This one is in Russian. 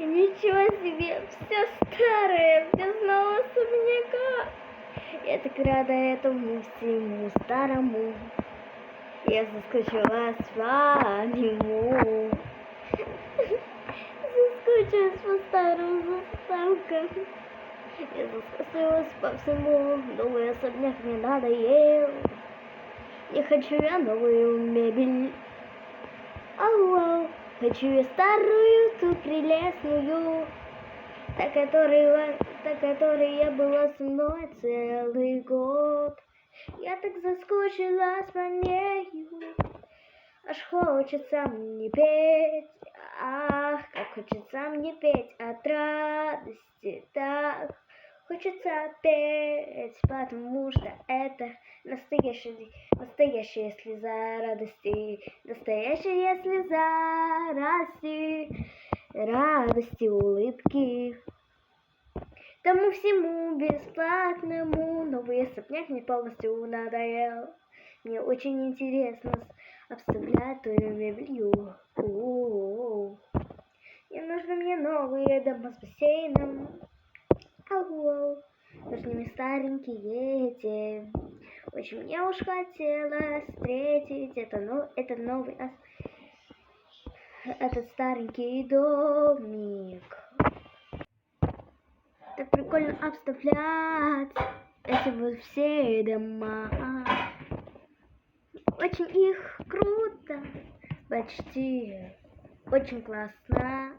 Ничего себе, все старое, без нового особняка. Я так рада этому всему старому. Я соскучилась по нему. Соскучилась по старым заставкам. Я соскучилась по всему. Новый особняк мне надоел. Не хочу я новую мебель. Ау, хочу я старую, ту прелестную, та, которой я была со мной целый год. Я так соскучилась по нею, аж хочется мне петь. Ах, как хочется мне петь от радости, так хочется петь, потому что это настоящая слеза радости, настоящая слеза радости, улыбки. Тому всему бесплатному новый особняк мне полностью надоел. Мне очень интересно обставлять твою мебелью. Не нужны мне новые дома с бассейном. Нужны мне старенькие эти. Очень мне уж хотелось встретить этот старенький домик. Так прикольно обставлять эти вот все дома. Очень их круто, почти очень классно.